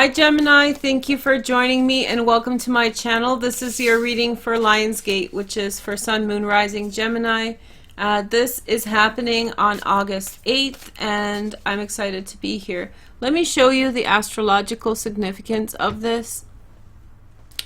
Hi Gemini, thank you for joining me and welcome to my channel. This is your reading for Lionsgate, which is for Sun, Moon, Rising, Gemini. This is happening on August 8th and I'm excited to be here. Let me show you the astrological significance of this.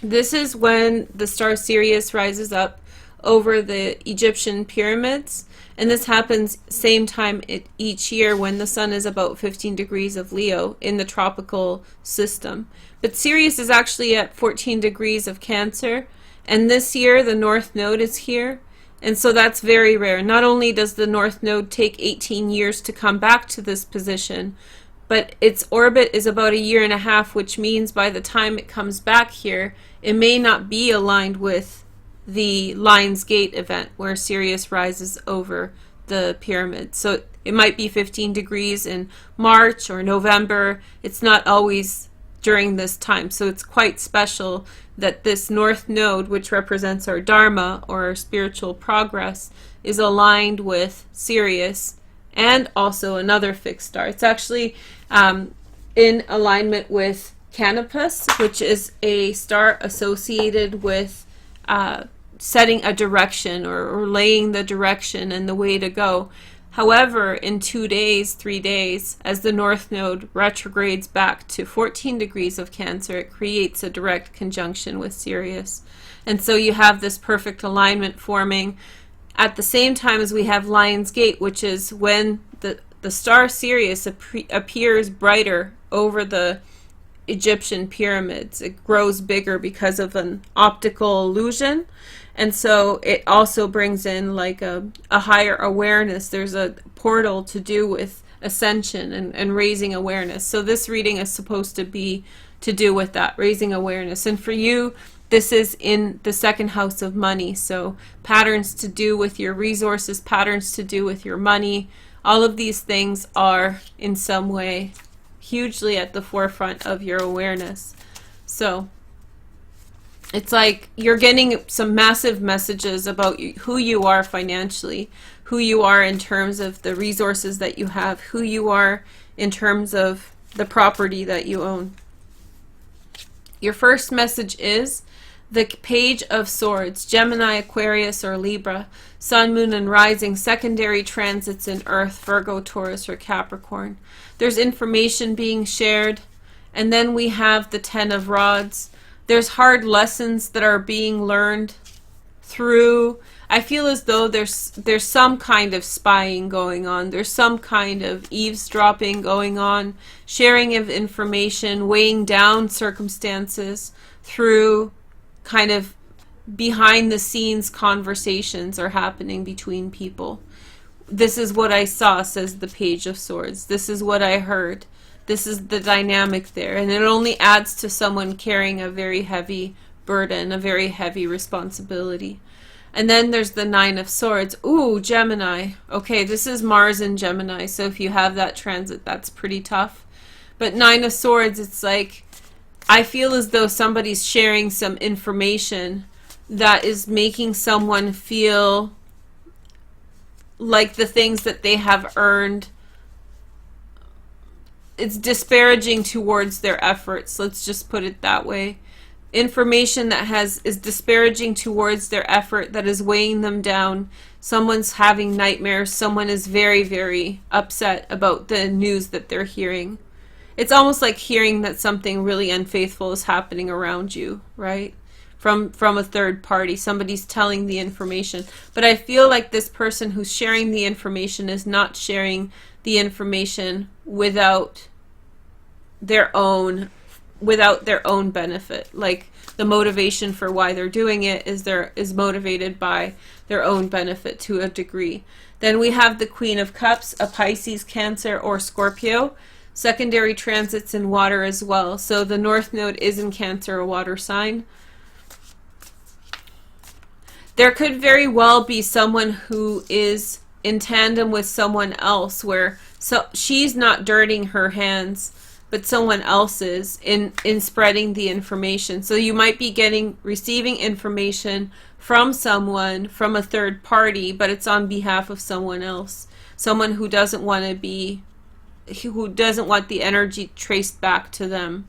This is when the star Sirius rises up over the Egyptian pyramids, and this happens same time each year when the sun is about 15 degrees of Leo in the tropical system. But Sirius is actually at 14 degrees of Cancer, and this year the North Node is here, and so that's very rare. Not only does the North Node take 18 years to come back to this position, but its orbit is about a year and a half, which means by the time it comes back here, it may not be aligned with the Lionsgate event where Sirius rises over the pyramid. So it might be 15 degrees in March or November. It's not always during this time. So it's quite special that this North Node, which represents our Dharma or our spiritual progress, is aligned with Sirius and also another fixed star. It's actually in alignment with Canopus, which is a star associated with setting a direction or laying the direction and the way to go. However, in 2 days, 3 days, as the North Node retrogrades back to 14 degrees of Cancer, it creates a direct conjunction with Sirius. And so you have this perfect alignment forming at the same time as we have Lionsgate, which is when the star Sirius appears brighter over the Egyptian pyramids. It grows bigger because of an optical illusion, and so it also brings in like a higher awareness. There's a portal to do with ascension and raising awareness. So this reading is supposed to be to do with that, raising awareness. And for you, this is in the second house of money, so patterns to do with your resources, patterns to do with your money. All of these things are in some way hugely at the forefront of your awareness. So it's like you're getting some massive messages about who you are financially, who you are in terms of the resources that you have, who you are in terms of the property that you own. Your first message is the Page of Swords, Gemini, Aquarius, or Libra, Sun, Moon, and Rising, secondary transits in Earth, Virgo, Taurus, or Capricorn. There's information being shared. And then we have the Ten of Rods. There's hard lessons that are being learned through. I feel as though there's some kind of spying going on. There's some kind of eavesdropping going on, sharing of information, weighing down circumstances through kind of behind the scenes conversations are happening between people. This is what I saw, says the Page of Swords. This is what I heard. This is the dynamic there. And it only adds to someone carrying a very heavy burden, a very heavy responsibility. And then there's the Nine of Swords. Ooh, Gemini. Okay, this is Mars in Gemini. So if you have that transit, that's pretty tough. But Nine of Swords, it's like, I feel as though somebody's sharing some information that is making someone feel like the things that they have earned, it's disparaging towards their efforts. Let's just put it that way. Information that is disparaging towards their effort, that is weighing them down. Someone's having nightmares. Someone is very, very upset about the news that they're hearing. It's almost like hearing that something really unfaithful is happening around you, right? From a third party. Somebody's telling the information. But I feel like this person who's sharing the information is not sharing the information without their own benefit. Like the motivation for why they're doing it is motivated by their own benefit to a degree. Then we have the Queen of Cups, a Pisces, Cancer, or Scorpio. Secondary transits in water as well. So the North Node is in Cancer, a water sign. There could very well be someone who is in tandem with someone else where she's not dirtying her hands, but someone else is in spreading the information. So you might be receiving information from someone, from a third party, but it's on behalf of someone else. Someone who doesn't want the energy traced back to them.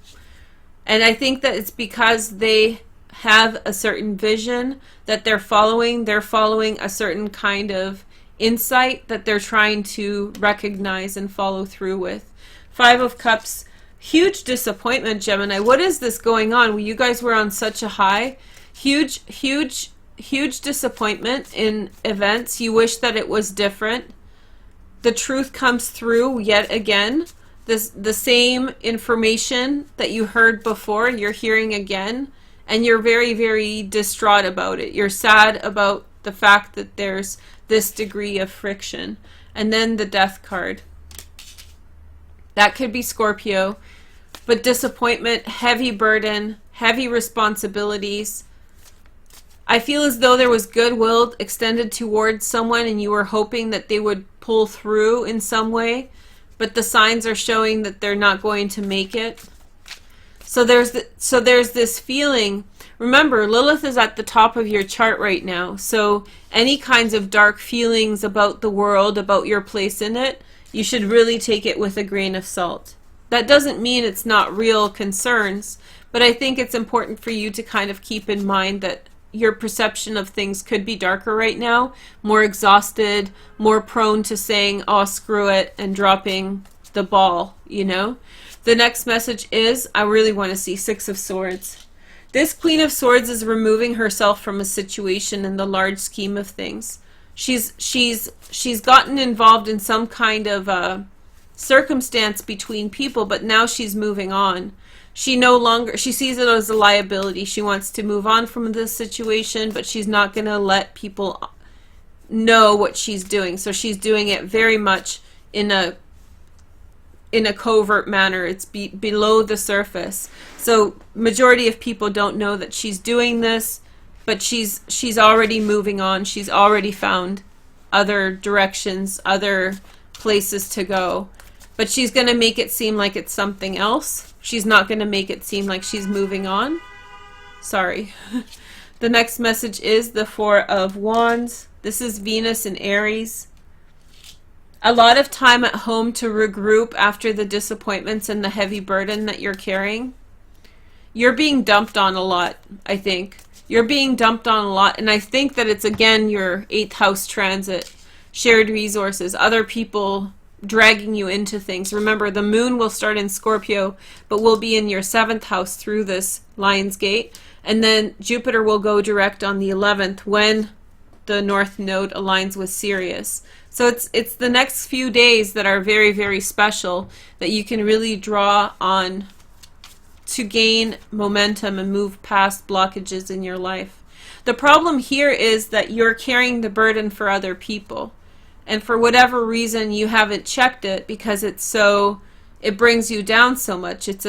And I think that it's because they have a certain vision that they're following. They're following a certain kind of insight that they're trying to recognize and follow through with. Five of Cups, huge disappointment, Gemini. What is this going on? Well, you guys were on such a high. Huge disappointment in events. You wish that it was different. The truth comes through yet again. The same information that you heard before, you're hearing again, and you're very, very distraught about it. You're sad about the fact that there's this degree of friction. And then the Death card. That could be Scorpio, but disappointment, heavy burden, heavy responsibilities. I feel as though there was goodwill extended towards someone and you were hoping that they would pull through in some way, but the signs are showing that they're not going to make it. So there's this feeling. Remember, Lilith is at the top of your chart right now. So any kinds of dark feelings about the world, about your place in it, you should really take it with a grain of salt. That doesn't mean it's not real concerns, but I think it's important for you to kind of keep in mind that your perception of things could be darker right now, more exhausted, more prone to saying, oh, screw it, and dropping the ball, you know? The next message is, I really want to see Six of Swords. This Queen of Swords is removing herself from a situation in the large scheme of things. She's gotten involved in some kind of circumstance between people, but now she's moving on. She sees it as a liability. She wants to move on from this situation, but she's not going to let people know what she's doing. So she's doing it very much in a covert manner. It's below the surface. So majority of people don't know that she's doing this, but she's already moving on. She's already found other directions, other places to go. But she's going to make it seem like it's something else. She's not going to make it seem like she's moving on. Sorry. The next message is the Four of Wands. This is Venus in Aries. A lot of time at home to regroup after the disappointments and the heavy burden that you're carrying. You're being dumped on a lot, I think. You're being dumped on a lot, and I think that it's, again, your 8th house transit. Shared resources, other people dragging you into things. Remember, the moon will start in Scorpio, but will be in your 7th house through this Lion's Gate. And then Jupiter will go direct on the 11th when the North Node aligns with Sirius. So it's the next few days that are very, very special that you can really draw on to gain momentum and move past blockages in your life. The problem here is that you're carrying the burden for other people. And for whatever reason, you haven't checked it because it brings you down so much. It's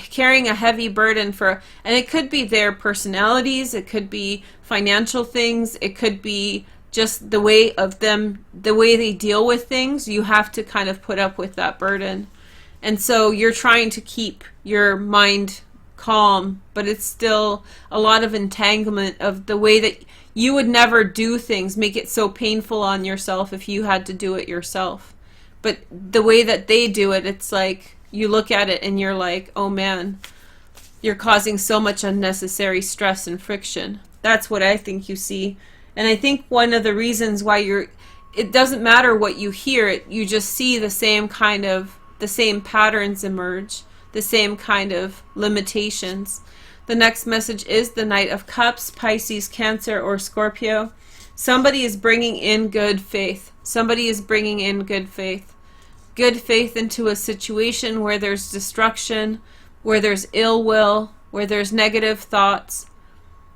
carrying a heavy burden and it could be their personalities, it could be financial things, it could be just the way they deal with things. You have to kind of put up with that burden. And so you're trying to keep your mind calm, but it's still a lot of entanglement of the way that you would never do things, make it so painful on yourself if you had to do it yourself. But the way that they do it, it's like you look at it and you're like, oh man, you're causing so much unnecessary stress and friction. That's what I think you see. And I think one of the reasons why it doesn't matter what you hear, you just see the same patterns emerge, the same kind of limitations. The next message is the Knight of Cups, Pisces, Cancer, or Scorpio. Somebody is bringing in good faith. Somebody is bringing in good faith. Good faith into a situation where there's destruction, where there's ill will, where there's negative thoughts.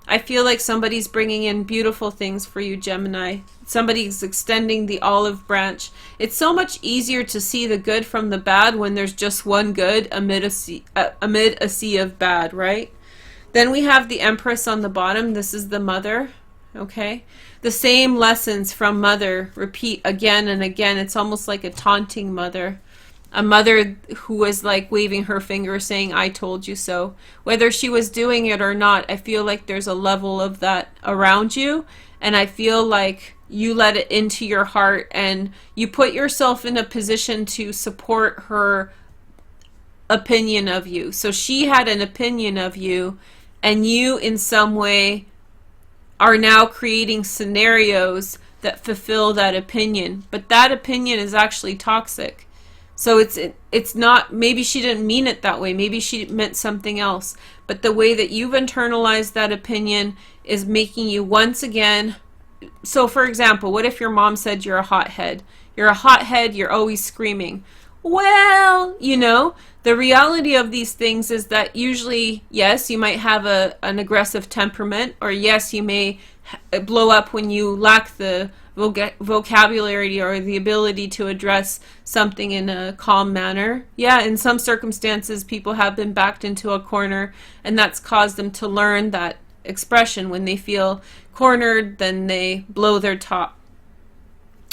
I feel like somebody's bringing in beautiful things for you, Gemini. Somebody's extending the olive branch. It's so much easier to see the good from the bad when there's just one good amid a sea of bad, right? Then we have the Empress on the bottom. This is the mother, okay? The same lessons from mother repeat again and again. It's almost like a taunting mother. A mother who was like waving her finger saying, I told you so. Whether she was doing it or not, I feel like there's a level of that around you. And I feel like you let it into your heart and you put yourself in a position to support her opinion of you. So she had an opinion of you, and you in some way are now creating scenarios that fulfill that opinion. But that opinion is actually toxic. So it's not, maybe she didn't mean it that way. Maybe she meant something else. But the way that you've internalized that opinion is making you once again. So for example, what if your mom said you're a hothead? You're a hothead, you're always screaming. Well, you know, the reality of these things is that usually, yes, you might have an aggressive temperament, or yes, you may blow up when you lack the vocabulary or the ability to address something in a calm manner. Yeah, in some circumstances, people have been backed into a corner, and that's caused them to learn that expression. When they feel cornered, then they blow their top.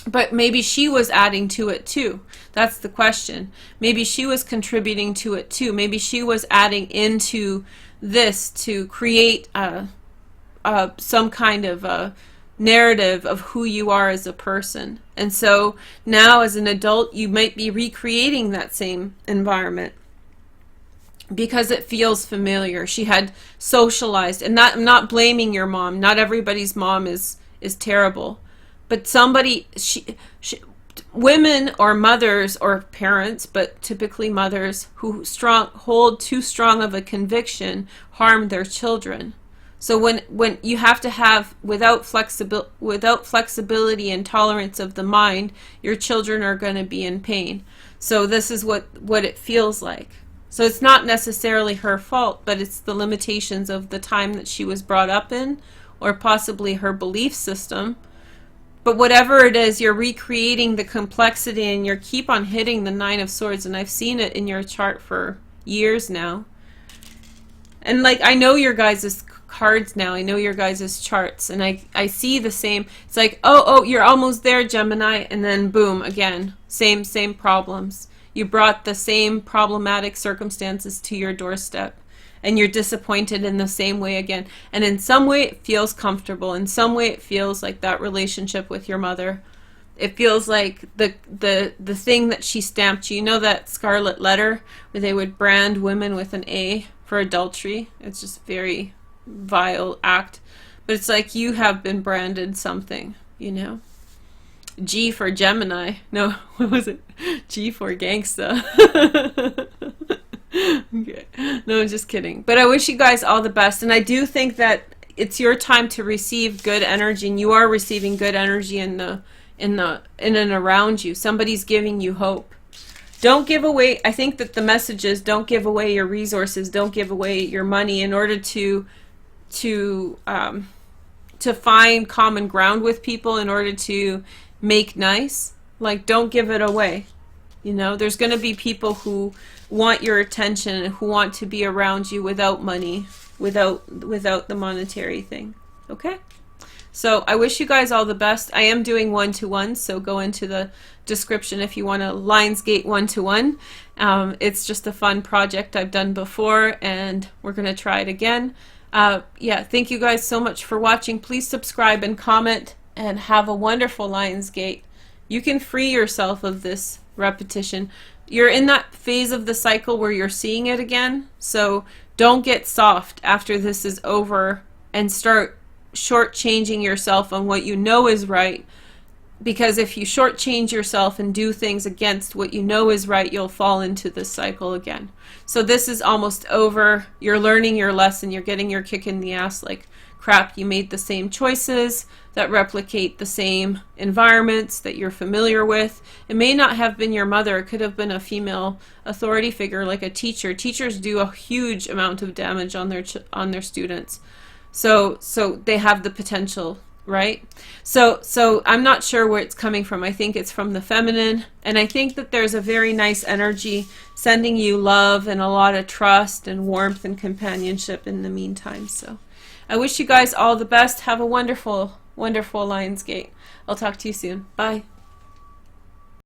But maybe she was adding to it too. That's the question. Maybe she was contributing to it too. Maybe she was adding into this to create some kind of a narrative of who you are as a person. And so now as an adult, you might be recreating that same environment because it feels familiar. She had socialized, and I'm not blaming your mom. Not everybody's mom is terrible. But somebody, women or mothers or parents, but typically mothers who hold too strong of a conviction harm their children. So when you have to have, without flexibility and tolerance of the mind, your children are going to be in pain. So this is what it feels like. So it's not necessarily her fault, but it's the limitations of the time that she was brought up in, or possibly her belief system. But whatever it is, you're recreating the complexity, and you keep on hitting the Nine of Swords, and I've seen it in your chart for years now. And like, I know your guys' cards now, I know your guys' charts, and I see the same. It's like, oh, you're almost there, Gemini, and then boom, again, same problems. You brought the same problematic circumstances to your doorstep, and you're disappointed in the same way again. And in some way it feels comfortable. In some way it feels like that relationship with your mother. It feels like the thing that she stamped you. You know that scarlet letter where they would brand women with an A for adultery? It's just a very vile act. But it's like you have been branded something, you know? G for Gemini. No, what was it? G for gangsta. Okay. No, I'm just kidding. But I wish you guys all the best. And I do think that it's your time to receive good energy, and you are receiving good energy in and around you. Somebody's giving you hope. Don't give away. I think that the message is, don't give away your resources, don't give away your money in order to find common ground with people, in order to make nice. Like, don't give it away. You know, there's going to be people who want your attention and who want to be around you without money, without the monetary thing. Okay? So I wish you guys all the best. I am doing one-to-one, so go into the description if you want a Lionsgate one-to-one. It's just a fun project I've done before, and we're going to try it again. Yeah, thank you guys so much for watching. Please subscribe and comment, and have a wonderful Lionsgate. You can free yourself of this repetition. You're in that phase of the cycle where you're seeing it again, so don't get soft after this is over and start shortchanging yourself on what you know is right, because if you shortchange yourself and do things against what you know is right, you'll fall into this cycle again. So this is almost over. You're learning your lesson. You're getting your kick in the ass like crap. You made the same choices that replicate the same environments that you're familiar with. It may not have been your mother. It could have been a female authority figure like a teacher. Teachers do a huge amount of damage on their students. So they have the potential, right? So I'm not sure where it's coming from. I think it's from the feminine, and I think that there's a very nice energy sending you love and a lot of trust and warmth and companionship in the meantime. So I wish you guys all the best. Have a wonderful, wonderful Lionsgate. I'll talk to you soon. Bye.